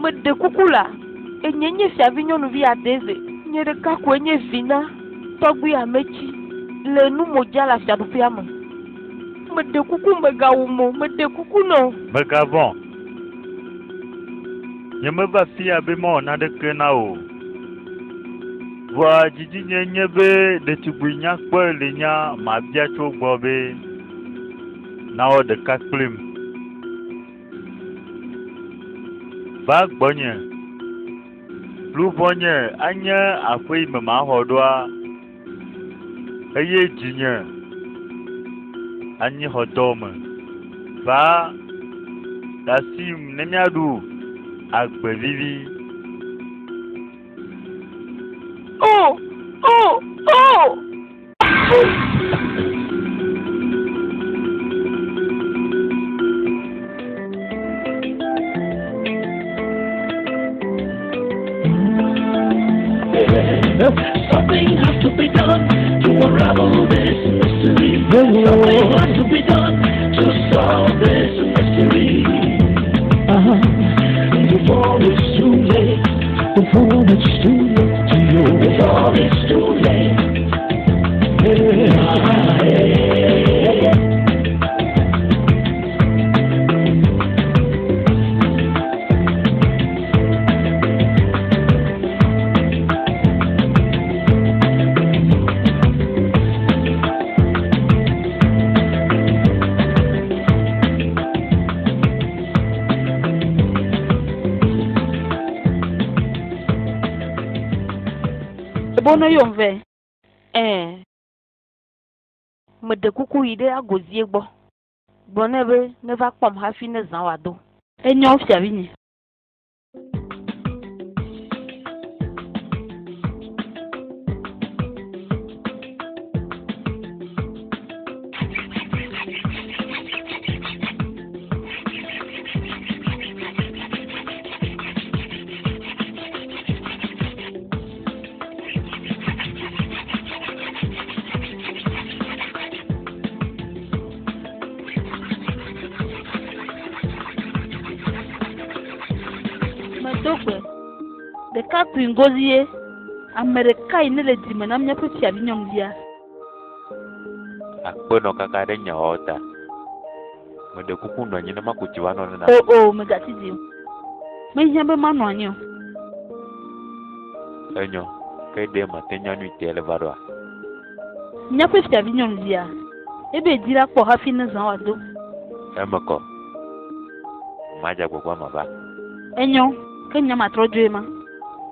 Me de coucou là. Et n'y a vignon nous via des. N'y de caco n'y vina. Togui à mechi. Le nous modia la fiadoupiam. Me de coucou me gaumo. Me de coucou non. Me gavon. N'y me va fi abémon n'a de kenao. Voix Didi n'y be de tubouignac pour l'igna ma biacho bobé. Nao de kaklim. Bag bonye. Blue bonye, anya afui mama hodwa. Eye jinye. Anyi hodome. Va. Dasim nemiadu. Agbe vivi. Oh! Oh! Oh! Something has to be done to unravel this mystery. Something has to be done to solve this mystery. Before it's too late, before it's too late to you, before it's too late. Bono yomve. Me de coucou ide a gozie bo. Bonebe ne va pom hafi ne zanwado. Enyo fiavini. De kapu ngozie Amerika ine le dime na mnya peti abinyom dia. Akpono kakade nyaota. Mede kukundo nyina makuchiwano na. Oh megatidi. Me nyambe manu anyo. Enyo, kede matenya nu tele barwa. Nya peti abinyom dia. Ebe dira ko hafi na zan wado. Emako. Maja kwa maba. Enyo, kenya matrojo ma.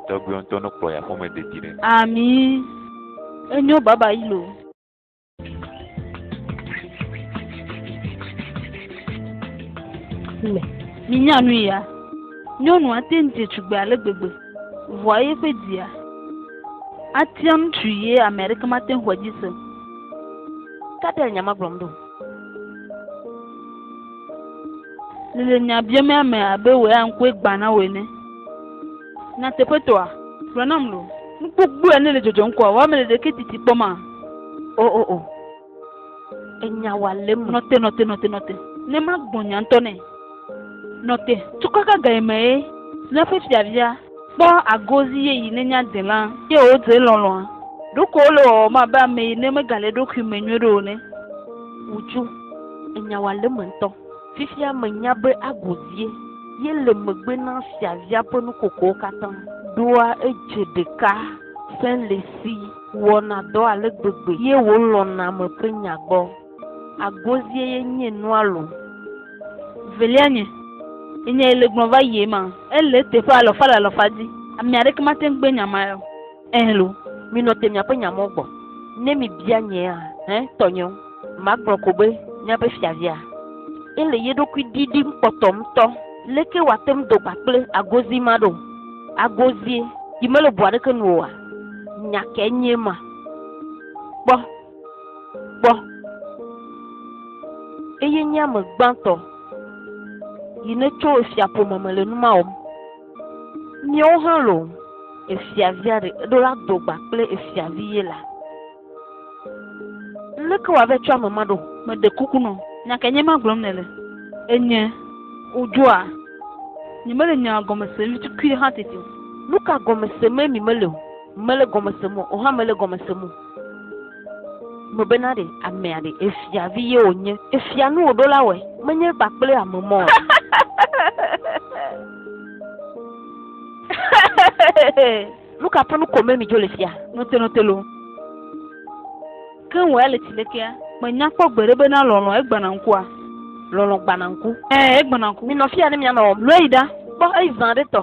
Togbi on tono po ya fome de dire. Ami. Enyo baba ilo. me. Minya nu ya. Nyɔnu atente tugbe ale gbegbe. Vɔa ye ƒe dia. Atiam tu ye Amerika mate xɔ dzi se. Kate nyama gblɔm do. Le nya biam ame abe wo ya ŋkue gbana wo ene. Na teƒe tɔa. Gblɔnam lo. Nukpogbu ene le dzɔdzɔm kɔa. Wa me le ɖeke titi kpɔma. O. Enya wa le mu. Nɔte. Ne ma gbɔ nya ŋutɔ nɛ. Nɔte. Tukaka ga eme ye. Ne ƒe fiavia. Kpɔ agozi ye yi ne nya de la. Ye wo dze lɔlɔa. Ɖoko wo le wɔwɔ ma be ame yi ne megale ɖokui me nyuie ɖo ne. Wudzu. Enya wa le mu ŋutɔ. Fifia menya be agozie. Ye le megbe na fiavia ƒe nukokowo katã. Doa edze ɖeka. Fɛn le si. Wɔna dɔ ale gbegbe. Ye wo lɔna me ƒe nya gbɔ. Agozie ye nye nua lo. Velia nye. Enye ele gblɔ va yie ma. Ele teƒe alɔfa dzi. Ame aɖeke mate ŋu gbe nyama ya. Lo. Minɔ te miaƒe nyamewo gbɔ. Ne mi bia nyea, tɔnyewo. Magblɔ ko be miaƒe fiavia. Ele ye ɖokui ɖiɖim kpɔtɔm tɔ. Leke wate ŋu do kpakple agozi ma ɖo. Agozie. Yi mele bu aɖeke nu oa. Nyake nye ma. Kpɔ. Eye nye ame gbãtɔ. Yi ne tso efiaƒome me le numa wɔm. Miawo hã lo. Efiavia ɖo la do gba kple efiavi ye la. Leke wòave tso ame ma ɖo? Mede kuku nɔ. Nyake nye ma gblɔm ne le. Enye. Wodzoa. Nye mele nya gɔmese vitukui hã tete. Nuka gɔmese me mi mele o. Mele gɔmese mo. O hã mele gɔmese mo. Mebena ɖe amea ɖe efiavi ye wònye. Efia nu wòɖo la wɔe. Menye kpakple ame mɔ. Nuka ƒe nu kome mi dzo le fia. Nɔte lo. Ke wò ya le tsilekea. Menya kpɔ gbe ɖe bena lɔlɔ egbana ŋkua. Lɔlɔ gbana ŋku. Egbana ŋku. Mi nɔ fia ne mia nɔ wɔm. Lo yi ɖa. Kpɔ eyi zã ɖe tɔ.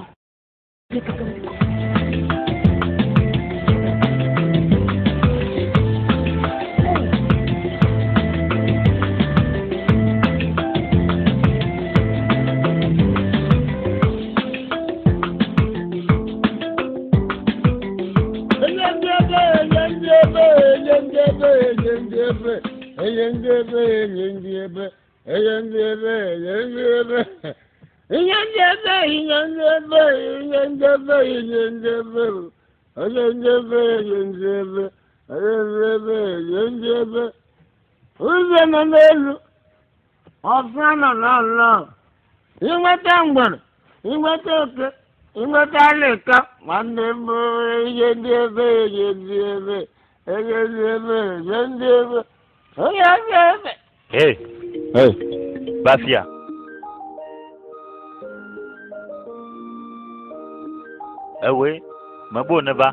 Hey, Bafia. Oui, ma bonne va.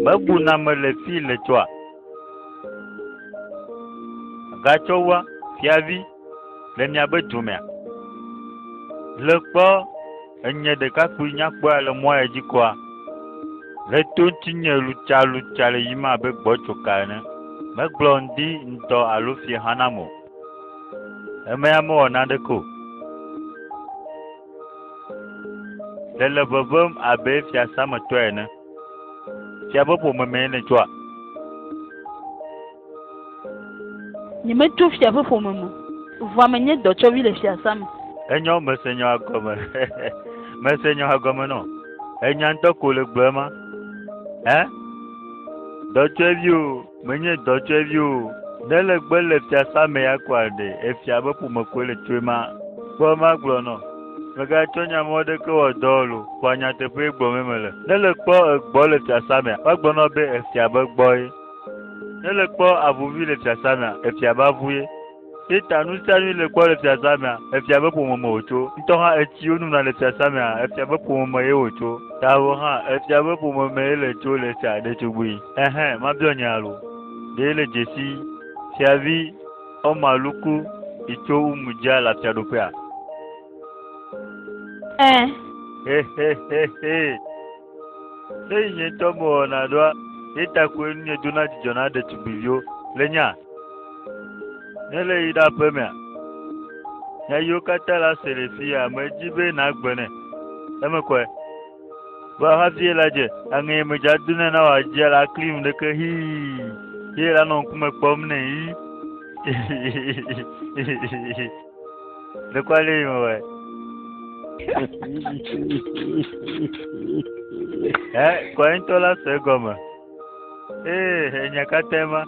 Ma bonne me le file toi. Gachowa, fiavi, le miabe tumea. Le kpo enye ɖeka kpui nyakpɔa le mɔ ya dzi kɔa le to ŋuti nye lutsa le yim abe gbɔtsoka ene. Megblɔ ŋdi ŋutɔ alo fie hã nam o. Eme ya mewɔ naneke o. Le vevem abe fiasa me tɔ ene. Fia be ƒome me ne tsoa. Nyemetso fia ƒe ƒome me. Vɔa menye dɔtsɔvi le fiasa me. Enyo mese nyo agɔme. Mese nyo agɔme no. Enya ŋutɔ ko le gbe ma. Dɔtsɔvi o, menye dɔtsɔvi o. Ne le gbe le fiasa me ya kɔa ɖe efia be ƒome koe le tsoe ma. Kpɔ ma gblɔ nɔ. Megatsɔ nya mɔ ɖeke wɔ dɔ lo. Xɔ nyateƒe gbɔme me le. Ne le kpɔ egbɔ le fiasa mea, woagblɔ nɔ be efia be gbɔe. Ne le kpɔ avuvi le fiasa mea, efia be avu ye. Eta nusianu le kpɔ le fiasa mea, efia be ƒome me wòtso. Ŋutɔ hã etsiwo nuna le fiasa mea, efia be ƒome me ye wòtso. Tawo hã efia be ƒome me ye le tso le fia ɖetugbui. Mabiɔ nya lo. Ɖe le dzesi fiavi ɔmaluku itso umudza le afiaɖoƒea. Eyi nye tɔ me wɔna ɖoa, Eta ko ni dona di jona de tubivio lenya. Nele ida pemia. Ya yo kata la selefia me jibe na gbene. Eme ko. Ba ha vie la je, ange me jaduna na wa je la clim de ke hi. Ye la non kuma pom ne hi. De quoi les ouais. Kwa intola se goma. Nyakatema.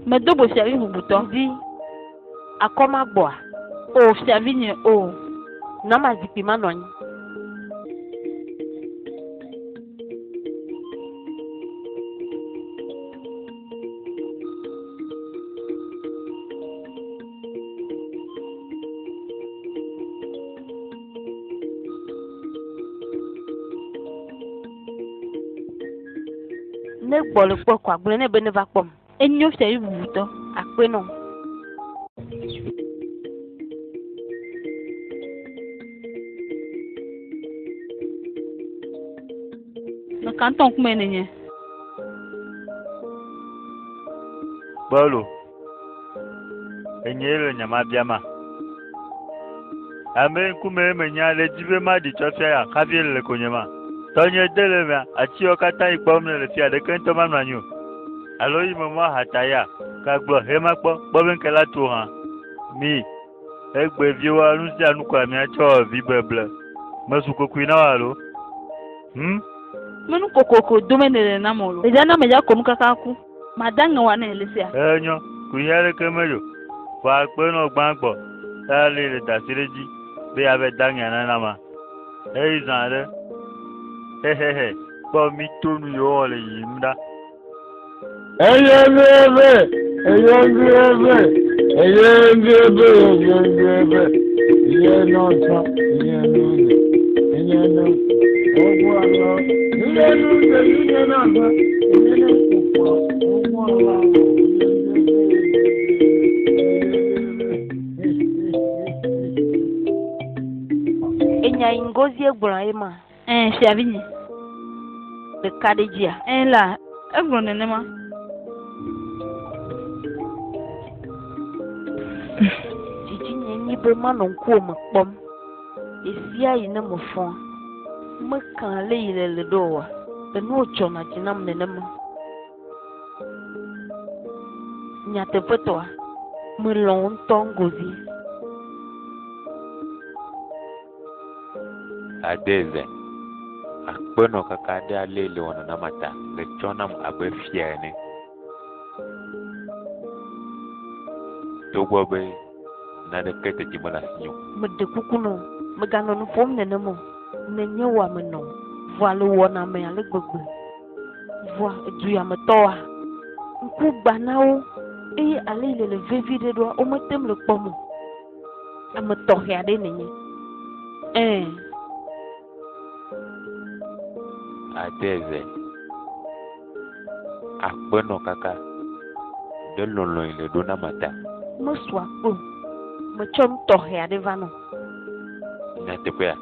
Me dobo servi bubuto. Di akoma boa. O servi ni o. Na mazipi manonyi. Ne gbole kpo kwa gbole ne be ne va kpom. Enyo servi bubuto. Akpe no. Na kanton kuma nenye. Bolo. Enyele nyama biama. Ame kume menya le jibe ma di chofia ya kavie le konyema. Tonye dele mea achi okata ikpomne le fia de kento manwanyo. Alo yi mama hataya ka gbo he ma po boben kala tu han. Mi egbe viwa nusi anu kwa mi acho vi beble. Masuko kuina walo. Menu kokoko domenele na molo. Ejana meja komuka kaku. Madanga wana elisia. Enyo kunyere kemejo. Wa pe no gbangbo. Ta le dasireji be abe danya na nama. Zare. Hehehe. Bo mi tonu yo le yimda. Enya ingozi egbura ema. Servi ni. De kadejia. La. Egro nenema. Jiji nyenyi be manon ko mo kpom. Esia yi na mo fon. Me kan le ile le dowa. Be no chona jinam nenema. Nyate petwa. Me lon tongozi. Adeze. Akpono kakade alele wana namata. Le chonam abe fiane. Togwabe. Nada kete jimala sinyo. Me de kukuno. Me gano no fom nenemo. Nenye wa me no. Voile wona me ale gbegbe. Voi du ya me toa. Nku gbanao. Ale ile le vevi de do o metem le kpomo. Ame tohia de nenye. Adeze. Akpono kaka. De lolo ile do namata. Me swa po. Me chom tohia de vano. Natepea.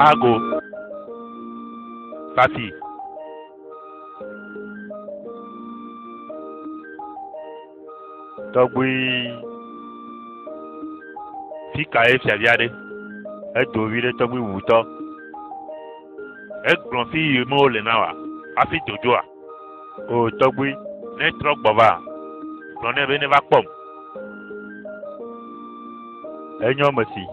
Ago. Papi. Togbi. Fika fiaviade. Dovide togbi wuto. Glon fi mo le na wa. Afi jojo a. O togbi. Ne trok baba. Glon ne be ne va pom. Enyo masi.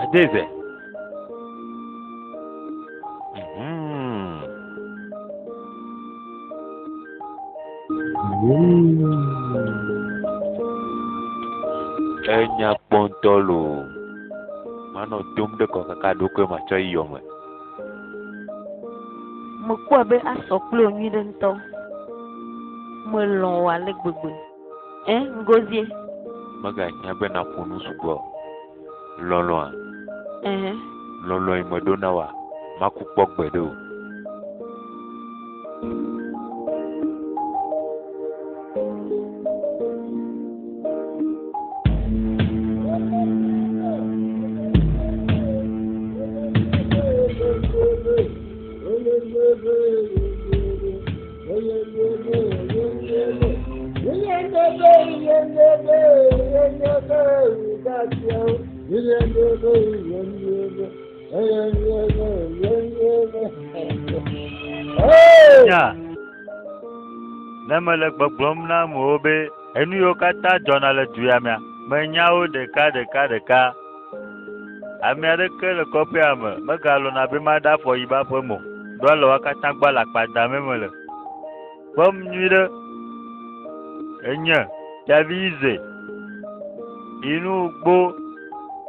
Adeze. Enya pontolo. Mano dum de ko kaka do ko ma choi yome. Mo kpɔ be asɔkple nyui ɖe ŋutɔ. Mo lɔ̃ wò ale gbegbe. Ngozie. Maga nya be na ponu sugbɔ. Lɔlɔa. Lɔlɔ me do na wa. Maku kpɔ gbe do. Ne mele gbɔgblɔm na amewo be enu yiwo katã dzɔna le duya mea, menyawo ɖeka. Ame aɖeke le kɔƒea me megalɔna be maɖe afɔ yi be aƒe mo. Ɖoa le wa katã gbɔ le akpadame me le. Kpɔm nyui ɖe enye Fiavi Ize, Inu Gbo,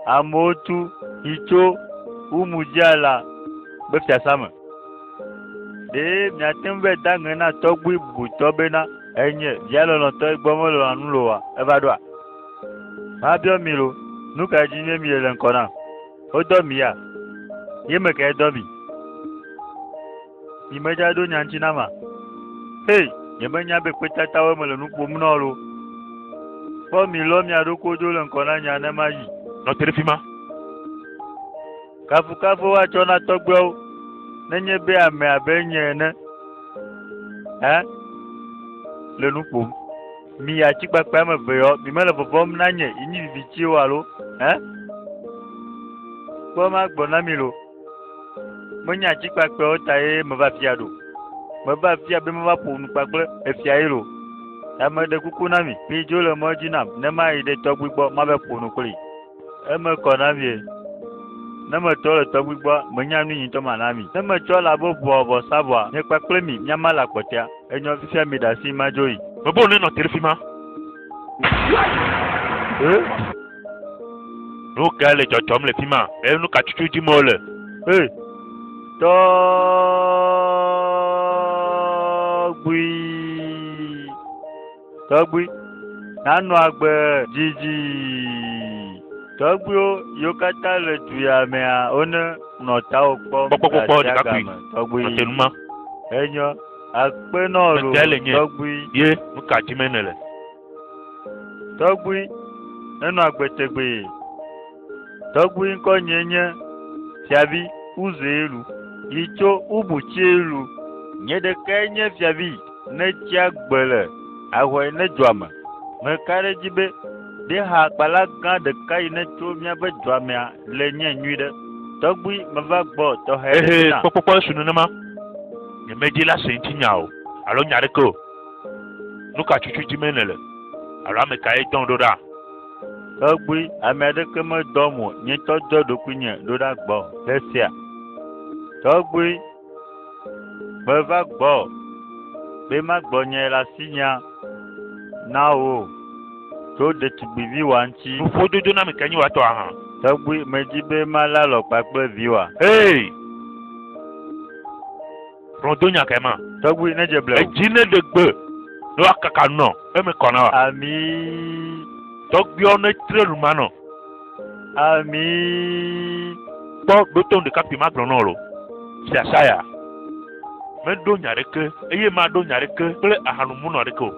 amewo tu, Hitso, Umudziala be fiasa me. Ɖe miate ŋu be da ŋe na tɔgbui bubutɔ bena enye via lɔlɔ̃tɔ gbɔ melɔ̃a nu lo wa eva ɖoa. Mabiɔ mi lo, nu ka dzi nye mi le ŋkɔ na? Wodɔ mi ya? Ye me ka dɔ mi? Mi medza ɖo nya ŋuti na ma? Hei, nyemenya be kpetatawo me le nu ƒom na wo lo. Kpɔ mi lɔ mia ɖokwo dzo le ŋkɔ na nya ne ma yi. Nɔte ɖe fi ma. Kafukafu woatsɔ na tɔgbewo. Nenye be ame abe nye ene. Le nu ƒom. Mi atikpakpa me ve yɔ, mi mele vɔvɔm na nye nyi vivitsiwo alo? Kpɔ ma gbɔ na mi lo. Menye atikpakpawo ta ye meva fia ɖo. Meva fia be meva ƒo nu kpakple efia ye lo. Ame ɖe kuku na mi, mi dzo le mɔ dzi nam, ne ma yi ɖe tɔgbui gbɔ, ma be ƒo nu kpli. Eme kɔ na mi. Ne metɔ le tɔgbui gbɔ, menya nu nyitɔ ma na mi. Ne metsɔ le abo vɔ sabɔa, nye kpakple mi, miama le akpɔtea. Enyo fifia mi ɖe asi ma dzo yi. Mebo ne nɔte ɖe fi ma. Nu ka le dzɔdzɔm le fi ma? Nu ka tutu dzi mo le? Tɔgbui, nanɔ agbe dzidzi. Tɔgbuiwo yiwo katã le duya mea, wone nɔtawo kpɔ. Kpɔkpɔkpɔ ɖeka kui. Tɔgbui. Nɔtenuma. Enyo. Akpenɔ lo. Tɔgbui. Ye, nu ka dzi me ne le? Tɔgbui, nenɔ agbe tegbe. Tɔgbui ŋkɔ nye Fiavi Uzelu. Hitso Umutsielu. Nye ɖekae nye Fiavi ne tsi agbe le ahɔe ne dzɔa me. Meka ɖe dzi be ɖe ha akpala gã ɖeka yi ne tso míaƒe dua mea le nye nyui ɖe. Tɔgbui meva gbɔ tɔxɛ ɖe na. Kpɔkpɔkpɔ su nenema. Nyemedzi la se ŋuti nya o. Alo nya ɖeke o. Nu ka tutu dzi me ne le? Alo ame ka ye dɔn ɖo ɖa? Tɔgbui, ame aɖeke medɔm o. Nye tɔ dɔ ɖokui nye ɖo ɖa gbɔ. Esia. Tɔgbui, meva gbɔ. Be ma gbɔ nye le asi nya na wo. Tso ɖetugbivi wa ŋuti. Nuƒododo na mi ke nyi watɔ aha. Tɔgbui, medzi be ma la lɔ kpakple viwa. Rɔdo nya kɛ ma. Tɔgbui, ne dze ble o. Edzi ne ɖe gbe. Ne wa kaka nɔ. Eme kɔna wa. Ami. Tɔgbuiwo ne tre nu ma nɔ. Ami. Kpɔ ɖoto ɖeka pi ma gblɔ nɔ lo. Fiasa ya. Meɖo nya ɖeke eye maɖo nya ɖeke kple ahanumunɔ ɖeke o.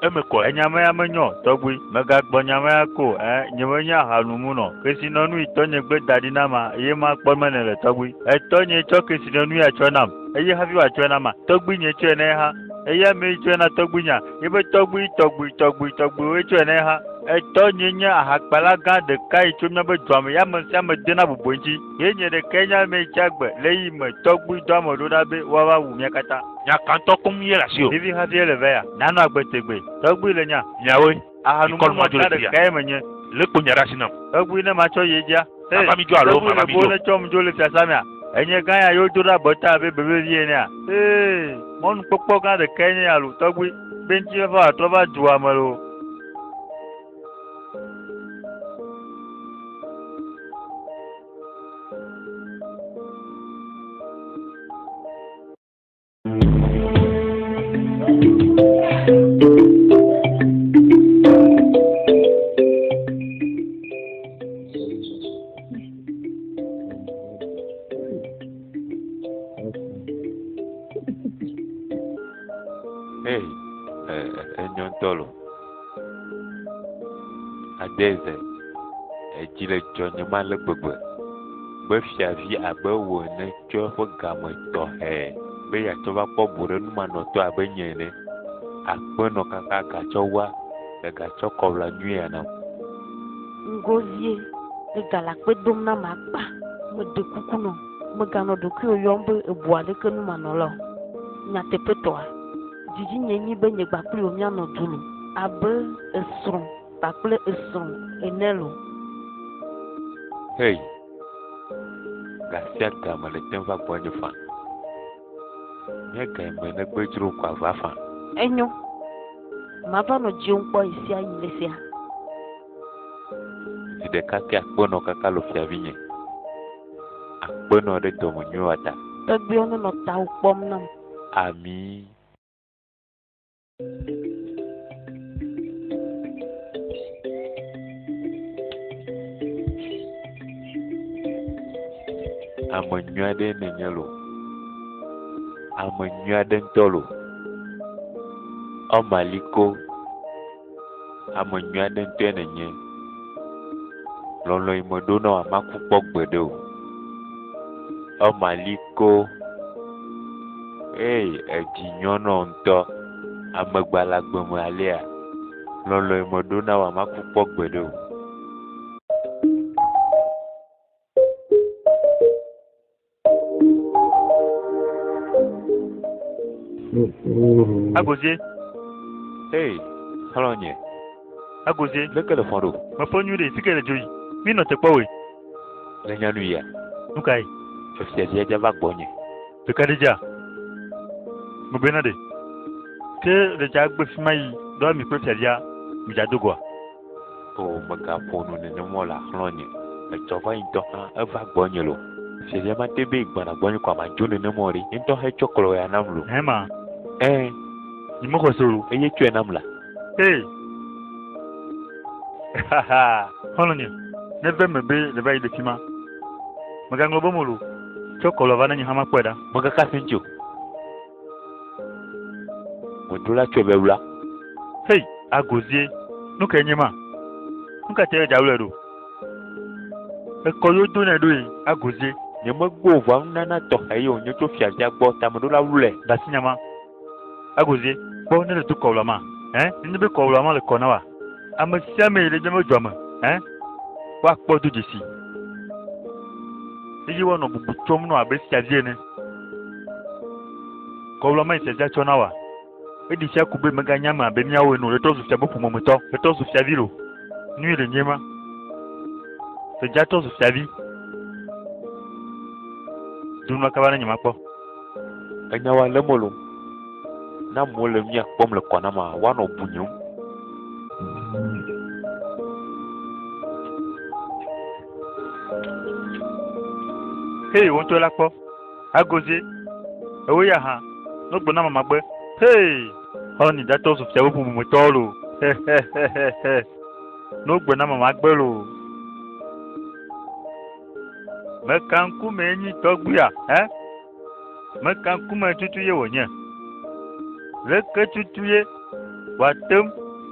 Eme kɔ. Enyame ya menyo tɔgbi megagbɔ nyame ya ko nye hanumunɔ kesinɔnu itɔnye gbe daɖi nama eye ma kpɔ mene le tɔgbi etɔnye tsɔ kesinɔnu ya tsɔ nam eye hafi wa tsɔ nama tɔgbi nye tsɔ ne ha eye me tsɔ na tɔgbi nya ebe tɔgbi tsɔ ne ha etɔnye nye ahakpala gã ɖeka yi tso miabe duame ya me sia me dena bubu ŋtsi ye nye ɖeka nya me tsagbe le yi me tɔgbi do ame ɖo ɖa be woava wu mia katã. Nyakantɔ kum ye le asi o. Vivi hafi le ve ya nanɔ agbetegbe tɔgbi le nya. Nyawoe. Ahanumunɔ ta ɖeka ye menye. Le kpo nya ɖe asi nam. Tɔgbi ne ma tsɔ ye dzia. Mama mi dzo alo mama mi dzo. Tɔgbi le bo ne tsɔ mu dzo le fiasa mea. Enye gã ya yo do ɖe abɔta abe bebevi enea. Mɔnukpɔkpɔ gã ɖeka ye nye alo tɔgbi be ŋtsi va atrɔ va du ame lo. Enyɔntɔlo adeze edzi le dzɔ nye ma le gbegbe be fiavi abe wo ne tsɔ eƒe game tɔxɛ be yeatsɔ va kpɔ bu ɖe numanɔtɔ abe nye ene akpenɔ kaka gatsɔ wa le gatsɔ kɔla nyuia nam. Ngozie le galakpe dom na ma akpa mede kuku nɔ meganɔ ɖokui yɔm be ebu aɖeke numanɔla o nyateƒetɔa dzidzi nye nyi be nye gbakpli wo mianɔ dulu abe esrɔ̃ kpakple esrɔ̃ ene lo. Hei, gasia game le tem va gbɔ nye fa. Nye game ne gbedzro ko ava fa. Enyo, mava nɔ dziwo kpɔ isia yi le sia. Zi ɖeka ke akpenɔ kaka lo fiavi nye. Akpenɔ ɖe dɔme nyuia ta. Tɔgbiwo ne nɔ tawo kpɔm nam. Ami. Ame nyui aɖe nenye lo. Ame nyui aɖe ŋutɔ lo. Ɔmaliko. Ame nyui aɖe ŋutɔe nenye. Lɔlɔ yi me ɖo na wòamaku kpɔ gbeɖe o. Ɔmaliko. Edzi nyɔnɔ ŋutɔ. Amegbalagbe me alia. Lɔlɔ yi me ɖo na wòamaku kpɔ gbeɖe o. Agozie. Xlɔ̃nye. Agozie. Leke le fɔ̃ ɖo. Meƒe nyui ɖe sike le dzo yi. Mi nɔ tekpɔ woe. Le nyanu ya. Nu ka ye? Fiadia dza va gbɔnye. Ɖeka ɖe dza. Mebena ɖe. Ke ɖedza gbe fi ma yi dɔ mi kple fiadia mi dza do goa. O megaƒo nu nenema le xlɔ̃nye. Etsɔ va yi ŋutɔ hã eva gbɔnye lo. Fiadia ma te be gbɔna gbɔnye ko amadzo nenema o ɖi. Ŋutɔ hetsɔ kplɔ ya nam lo. Hema. Ni mo xɔ se lo. Eye tsɔe nam la. Xɔlɔ̃nye, ne ve me be le va yi le fi ma. Megaŋlɔ be mo lo. Tsɔ kɔlɔ va ne nye hã makpɔe ɖa. Megaka se ŋtsi o. Meɖo la tsɔe be wula. Agozie. Nu ka nye ma? Nu ka tɛ dza wlɔe ɖo? Ekɔ yo do ne ɖo ye agozie. Nye megbo vɔ nunana tɔxɛ ye wònye tso fiadia gbɔ ta meɖo la wulɛ. Dasi nyama. Agozie. Kpɔ ne le to kɔwlɔ ma. Ne be kɔwlɔ ma le kɔ na wa. Ame sia ame yi le dzeme dzɔ me. Woakpɔ do dzesi. Eye woanɔ bubu tsɔm nɔ abe fiavi ene. Kɔwlɔ ma yi fiadia tsɔ na wa. Eɖi sia ku be meganya me abe miawo eno le trɔ zu fia be ƒomemetɔ. Le trɔ zu fiavi lo. Nui le nye ma. Fiadia trɔ zu fiavi. Dunua kaba ne nye ma kpɔ. Enyawa le molo. Na mo le mia kpɔm le kɔ na ma woanɔ bunyom. Wo ŋutɔ la kpɔ. Agozie. Ewo ya hã. No gbo na mama gbe. Ɔni datɔ su fia be ƒomemetɔ lo. No gbo na mama gbe lo. mekanku me nyi tɔgbuia mekanku me tutu ye wonye leke tutu ye watem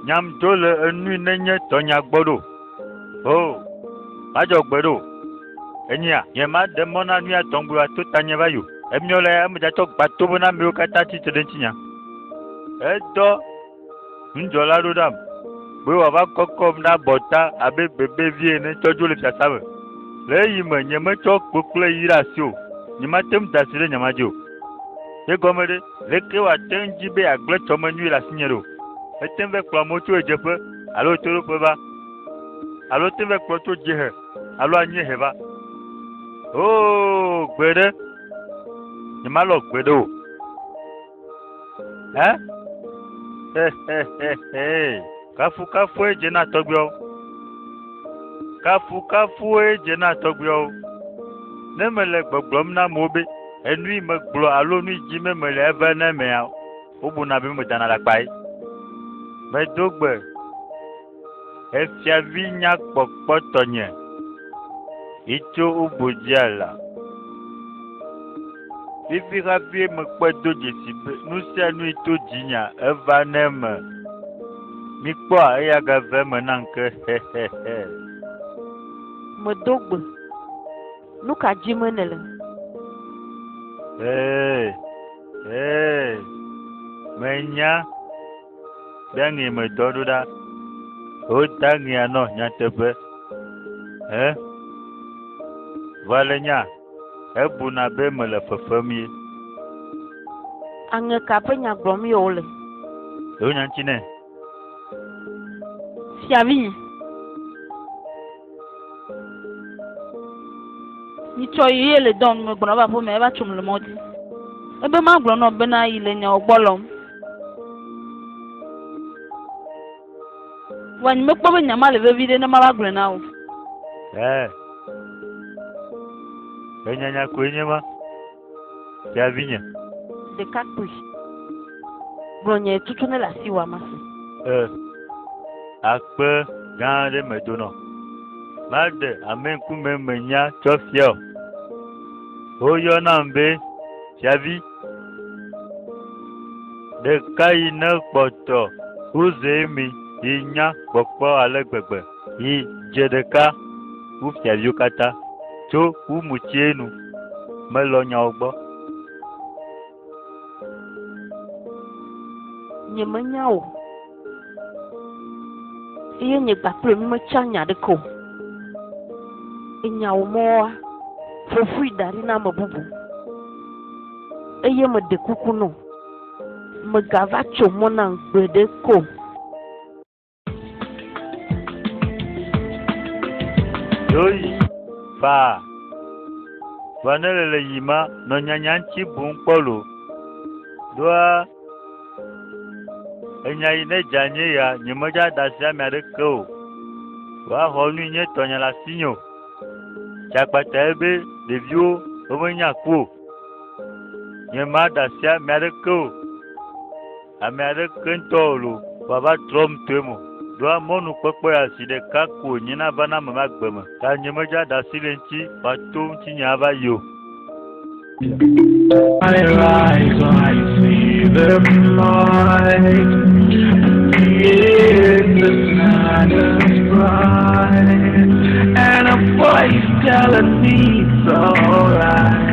nyam do le enu nenye tɔnya gbɔdo o madzo gbedo enyia nye ma de mɔna nuya tɔngbuia to tanye va yo emio le amedatɔ gbato bona mewo katã tsitre ɖe ŋutinya edɔ ŋudzɔla ɖo ɖam be wòava kɔkɔm ɖe abɔta abe bebevi ene tsɔdzo le fiasa me le eyi me nye metsɔ kpokple yi ɖe asi o nye mate ŋu da asi ɖe nye ma dzi o ye gɔme ɖe leke wòate ŋu dzi be agble tsɔme nyui le asinye ɖo ete ŋu va kplɔ amewo tso edzeƒe alo toɖoƒe va alo te ŋu va kplɔ tso dziehe alo anyiehe va o gbe ɖe nye malɔ gbe ɖe o kafu edze na tɔgbuiawo kafu edze na tɔgbuiawo ne mele gbɔgblɔm na amewo be enu yi megblɔ alo nu yi dzi mele eve ne mea wobuna be medana ɖe akpa yi medo gbe efiavi nyakpɔkpɔtɔnye itso ubodzia la fifi hafi mekpe do dzesi be nu sia nu to dzinya eva ne me mikpɔ eya gave me na nke medo gbe nu ka dzi me ne le menya be ŋe medɔ ɖo ɖa wota ŋea nɔ nyateƒe va le nya ebuna be mele fefem ye aŋe ka ƒe nya gblɔm ye wole yewo nya ŋuti nɛ fiavi nyitsɔ yi ye le dɔn me gbɔna va ƒo me eva tsom le mɔ dzi ebe ma gblɔ nɔ bena yi le nyawo gbɔ lɔm wa nyi mekpɔ be nya ma le vevi ɖe ne ma va gblɔ na wo enyanya koe nye ma fiavi nye ɖekakpui gblɔ nye tutu ne le asi wa ma se akpe gã aɖe me do nɔ maɖe ame ŋkume menya tsɔ fia o woyɔnam be fiavi ɖeka yi ne kpɔtɔ woze mi yi nya kpɔkpɔ ale gbegbe yi dze ɖeka wu fiaviwo katã tso wu mutie nu melɔ nyawo gbɔ nye menya o eye nye gbakple mi metsa nya ɖeke o enyawo mɔwoa fofui da ɖi na ame bubu eye meɖe kuku nɔ megava tso mɔ na gbeɖe ko yoyi fa ne le yi ma nɔ nyanya ŋuti bum kpɔlo doa enya yi ne dza nye ya nye medza da asi ame aɖeke o woaxɔ nu nye tɔnye le asi nye o dzakpata ye be ɖeviwo womenya ku o nye ma da asi ame aɖeke o ame aɖeke ŋutɔ o lo wòava trɔm toe mo doa mɔnu kpɔkpɔ ya si ɖeka ko nye na va na ame ma gbe me ta nye medza da asi le ŋuti wòato ŋuti nye ava yi o. I rise, I see the light. The sun is bright, and a voice telling me it's alright.